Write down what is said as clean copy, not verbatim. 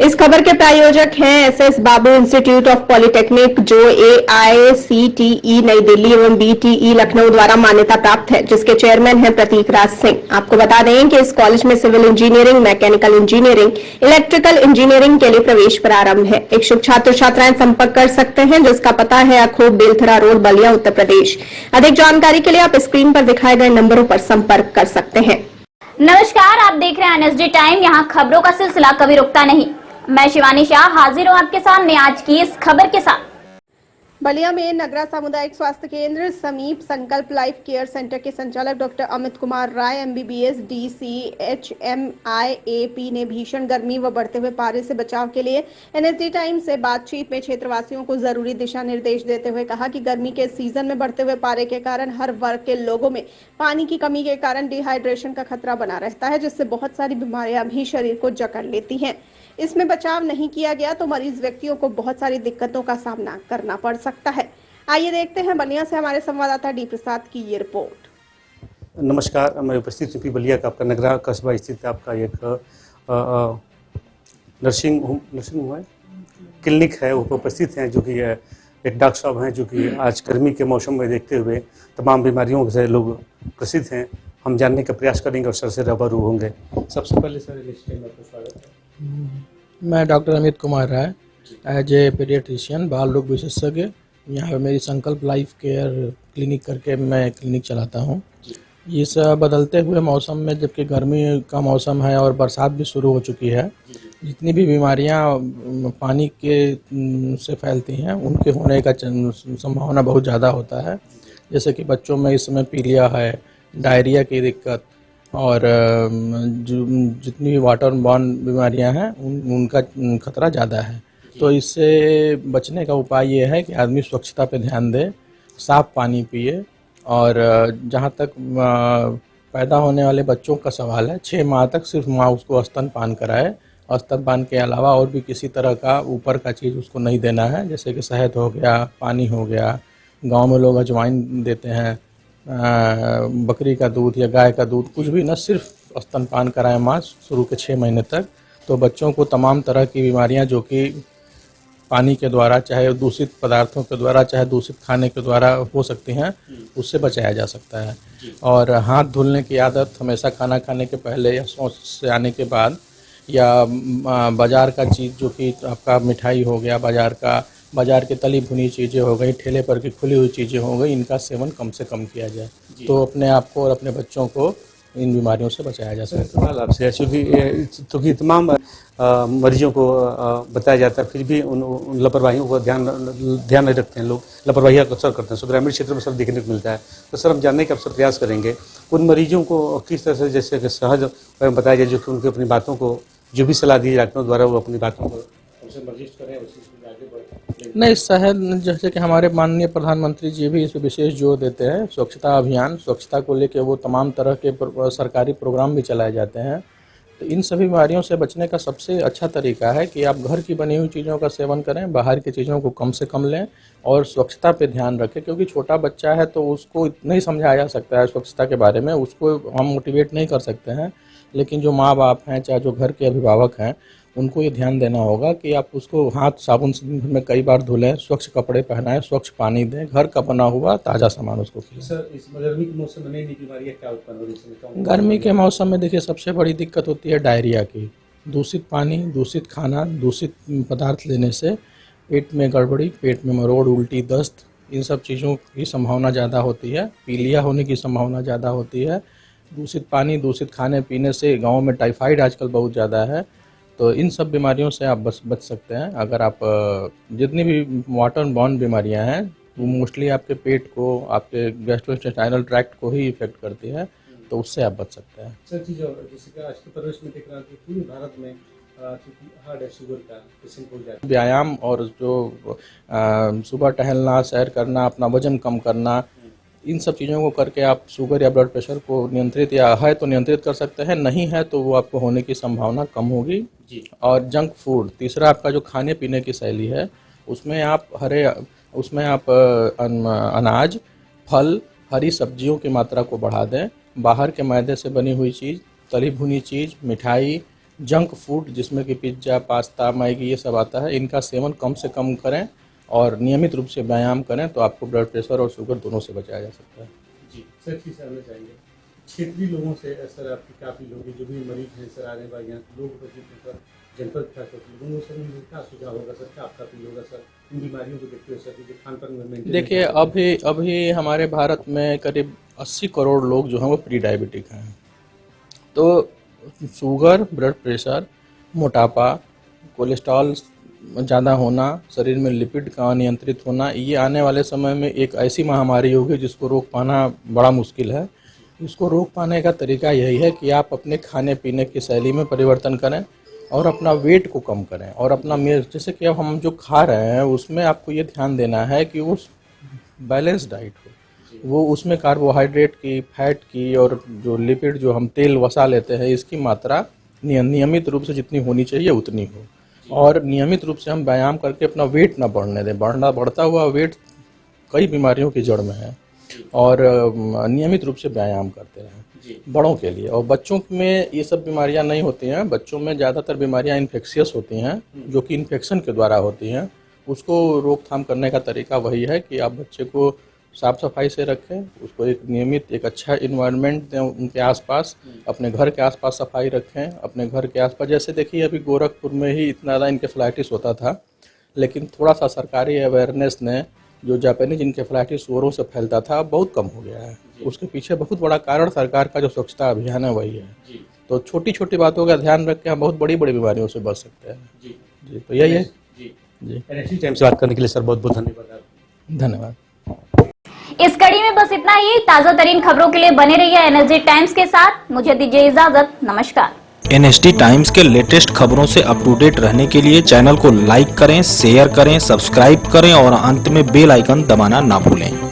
इस खबर के प्रायोजक हैं SS Babu institute of polytechnic, जो एआईसीटीई नई दिल्ली एवं बीटीई लखनऊ द्वारा मान्यता प्राप्त है, जिसके चेयरमैन हैं प्रतीक राज सिंह। आपको बता दें कि इस कॉलेज में civil engineering, mechanical engineering, electrical engineering के लिए प्रवेश प्रारंभ है। इच्छुक छात्र छात्राएं संपर्क कर सकते हैं, जिसका पता है अखोब बेलथरा रोड, बलिया, उत्तर प्रदेश। अधिक जानकारी के लिए आप स्क्रीन पर दिखाए गए नंबरों पर संपर्क कर सकते हैं। नमस्कार, आप देख रहे हैं एनएसडी टाइम। यहाँ खबरों का सिलसिला कभी रुकता नहीं। मैं शिवानी शाह हाजिर हूँ आपके सामने आज की इस खबर के साथ। बलिया में नगरा सामुदायिक स्वास्थ्य केंद्र समीप संकल्प लाइफ केयर सेंटर के संचालक डॉक्टर अमित कुमार राय एमबीबीएस DCHMIAP ने भीषण गर्मी व बढ़ते हुए पारे से बचाव के लिए एनएसडी टाइम से बातचीत में क्षेत्रवासियों को जरूरी दिशा निर्देश देते हुए कहा कि गर्मी के सीजन में बढ़ते हुए पारे के कारण हर वर्ग के लोगों में पानी की कमी के कारण डिहाइड्रेशन का खतरा बना रहता है, जिससे बहुत सारी बीमारियां भी शरीर को जकड़ लेती हैं। इसमें बचाव नहीं किया गया तो मरीज व्यक्तियों को बहुत सारी दिक्कतों का सामना करना पड़ सकता है। आइए देखते हैं बलिया से हमारे संवाददाता डी प्रसाद की ये रिपोर्ट। नमस्कार, मैं उपस्थित यूपी बलिया का आपका नगरा कस्बा स्थित आपका एक नर्सिंग होम है, क्लिनिक है, वो उपस्थित हैं, जो कि एक डॉक्टर साहब हैं, जो कि आज गर्मी के मौसम में देखते हुए तमाम बीमारियों से लोग प्रसिद्ध हैं। हम जानने का प्रयास करेंगे और सर से रूबरू होंगे। सबसे पहले सर स्वागत है। मैं doctor Amit Kumar Rai as a paediatrician, बाल रोग विशेषज्ञ, यहाँ पे मेरी संकल्प लाइफ केयर क्लिनिक करके मैं क्लिनिक चलाता हूँ। इस बदलते हुए मौसम में, जबकि गर्मी का मौसम है और बरसात भी शुरू हो चुकी है, जितनी भी बीमारियाँ पानी के से फैलती हैं उनके होने का संभावना बहुत ज़्यादा होता है। जैसे कि बच्चों में इस समय पीलिया है, डायरिया की दिक्कत और जितनी भी वाटर बॉर्न बीमारियां हैं उनका खतरा ज़्यादा है। तो इससे बचने का उपाय ये है कि आदमी स्वच्छता पे ध्यान दे, साफ़ पानी पिए और जहाँ तक पैदा होने वाले बच्चों का सवाल है, 6 माह तक सिर्फ माँ उसको स्तनपान कराए। स्तनपान के अलावा और भी किसी तरह का ऊपर का चीज़ उसको नहीं देना है, जैसे कि शहद हो गया, पानी हो गया। गांव में लोग अजवाइन देते हैं, बकरी का दूध या गाय का दूध, कुछ भी ना, सिर्फ स्तनपान कराएं माँ शुरू के 6 महीने तक। तो बच्चों को तमाम तरह की बीमारियां जो कि पानी के द्वारा, चाहे दूषित पदार्थों के द्वारा, चाहे दूषित खाने के द्वारा हो सकती हैं, उससे बचाया जा सकता है। और हाथ धुलने की आदत हमेशा खाना खाने के पहले या शौच से आने के बाद, या बाज़ार का चीज़ जो कि आपका मिठाई हो गया, बाज़ार की तली भुनी चीज़ें हो गई, ठेले पर की खुली हुई चीज़ें हो गई, इनका सेवन कम से कम किया जाए, तो अपने आप को और अपने बच्चों को इन बीमारियों से बचाया जा सकता है। सवाल आपसे, क्योंकि तमाम मरीजों को बताया जाता है, फिर भी उन लापरवाहियों को ध्यान नहीं रखते हैं, लोग लापरवाही का अक्सर करते हैं। सो ग्रामीण क्षेत्र में सब देखने को मिलता है। तो सर, हम जानने का अक्सर प्रयास करेंगे उन मरीजों को किस तरह से, जैसे कि सहज बताया जाए, जो कि उनकी अपनी बातों को, जो भी सलाह दी डॉक्टरों द्वारा, वो अपनी बातों को हमसे वर्जिश करें, उसी से आगे बढ़ें। नहीं, शहद, जैसे कि हमारे माननीय प्रधानमंत्री जी भी इस पर विशेष जोर देते हैं, स्वच्छता अभियान, स्वच्छता को लेकर वो तमाम तरह के सरकारी प्रोग्राम भी चलाए जाते हैं। तो इन सभी बीमारियों से बचने का सबसे अच्छा तरीका है कि आप घर की बनी हुई चीज़ों का सेवन करें, बाहर की चीज़ों को कम से कम लें और स्वच्छता पे ध्यान रखें। क्योंकि छोटा बच्चा है तो उसको इतना ही समझाया जा सकता है स्वच्छता के बारे में, उसको हम मोटिवेट नहीं कर सकते हैं। लेकिन जो माँ बाप हैं, चाहे जो घर के अभिभावक हैं, उनको ये ध्यान देना होगा कि आप उसको हाथ साबुन से दिन में कई बार धुलें, स्वच्छ कपड़े पहनाएं, स्वच्छ पानी दें, घर का बना हुआ ताज़ा सामान उसको खिलाएं। सर, इस गर्मी के मौसम में नई नई बीमारियाँ क्या उत्पन्न हो रही हैं? गर्मी के मौसम में देखिए, सबसे बड़ी दिक्कत होती है डायरिया की। दूषित पानी, दूषित खाना, दूषित पदार्थ लेने से पेट में गड़बड़ी, पेट में मरोड़, उल्टी, दस्त, इन सब चीज़ों की संभावना ज़्यादा होती है। पीलिया होने की संभावना ज़्यादा होती है। दूषित पानी, दूषित खाने पीने से गाँव में टाइफाइड आजकल बहुत ज़्यादा है। तो इन सब बीमारियों से आप बच सकते हैं अगर आप जितनी भी वाटर बॉर्न बीमारियां हैं, वो मोस्टली आपके पेट को, आपके गैस्ट्रोइंटेस्टाइनल ट्रैक्ट को ही इफेक्ट करती है, तो उससे आप बच सकते हैं। सर, चीज़ और जैसे कि आज के परिवेश में देख रहा हूँ कि पूरे भारत में हार्ट एंड शुगर का पेशेंट हो जाता है। व्यायाम और जो सुबह टहलना, सैर करना, अपना वजन कम करना, इन सब चीज़ों को करके आप शुगर या ब्लड प्रेशर को नियंत्रित, या है तो नियंत्रित कर सकते हैं, नहीं है तो वो आपको होने की संभावना कम होगी। और जंक फूड, तीसरा आपका जो खाने पीने की शैली है, उसमें आप अनाज, फल, हरी सब्जियों की मात्रा को बढ़ा दें। बाहर के मैदे से बनी हुई चीज़, तली भुनी चीज़, मिठाई, जंक फूड जिसमें कि पिज्ज़ा, पास्ता, मैगी ये सब आता है, इनका सेवन कम से कम करें और नियमित रूप से व्यायाम करें तो आपको ब्लड प्रेशर और शुगर दोनों से बचाया जा सकता है। जी सर, ठीक से आना चाहेंगे क्षेत्रीय लोगों से सर, आपकी काफ़ी लोग जो भी मरीज हैं सर, आने वाले यहाँ लोग सर, जनपद लोगों सर, क्या सुझाव होगा सर, क्या आपका अपील होगा सर इन बीमारियों को देखते हुए सर, खान पान में? देखिए अभी हमारे भारत में करीब 80 करोड़ लोग जो हैं वो प्री डायबिटिक हैं। तो शुगर, ब्लड प्रेशर, मोटापा, कोलेस्ट्रॉल ज़्यादा होना, शरीर में लिपिड का अनियंत्रित होना, ये आने वाले समय में एक ऐसी महामारी होगी जिसको रोक पाना बड़ा मुश्किल है। इसको रोक पाने का तरीका यही है कि आप अपने खाने पीने की शैली में परिवर्तन करें और अपना वेट को कम करें और अपना जैसे कि अब हम जो खा रहे हैं उसमें आपको ये ध्यान देना है कि वो बैलेंस डाइट हो, वो उसमें कार्बोहाइड्रेट की, फैट की और जो लिपिड जो हम तेल वसा लेते हैं इसकी मात्रा नियमित रूप से जितनी होनी चाहिए उतनी हो, और नियमित रूप से हम व्यायाम करके अपना वेट ना बढ़ने दें। बढ़ता हुआ वेट कई बीमारियों की जड़ में है, और नियमित रूप से व्यायाम करते रहें बड़ों के लिए। और बच्चों में ये सब बीमारियां नहीं होती हैं, बच्चों में ज़्यादातर बीमारियां इन्फेक्शियस होती हैं जो कि इन्फेक्शन के द्वारा होती हैं। उसको रोकथाम करने का तरीका वही है कि आप बच्चे को साफ़ सफाई से रखें, उसको एक नियमित एक अच्छा इन्वायरमेंट दें, उनके आसपास, अपने घर के आसपास सफाई रखें, अपने घर के आसपास। जैसे देखिए अभी गोरखपुर में ही इतना ज़्यादा इनकेफ्लाइटिस होता था, लेकिन थोड़ा सा सरकारी अवेयरनेस ने जो जापानीज इनकेफ्लाइटिस सूअरों से फैलता था बहुत कम हो गया है। उसके पीछे बहुत बड़ा कारण सरकार का जो स्वच्छता अभियान है वही है। तो छोटी छोटी बातों का ध्यान रख के हम बहुत बड़ी बड़ी बीमारियों से बच सकते हैं। जी तो यही है। जी टाइम से बात करने के लिए सर बहुत बहुत धन्यवाद। धन्यवाद। इस कड़ी में बस इतना ही। ताजा तरीन खबरों के लिए बने रहिए एनएसडी टाइम्स के साथ। मुझे दीजिए इजाजत, नमस्कार। एनएसडी टाइम्स के लेटेस्ट खबरों से अप टू डेट रहने के लिए चैनल को लाइक करें, शेयर करें, सब्सक्राइब करें और अंत में बेल आइकन दबाना ना भूलें।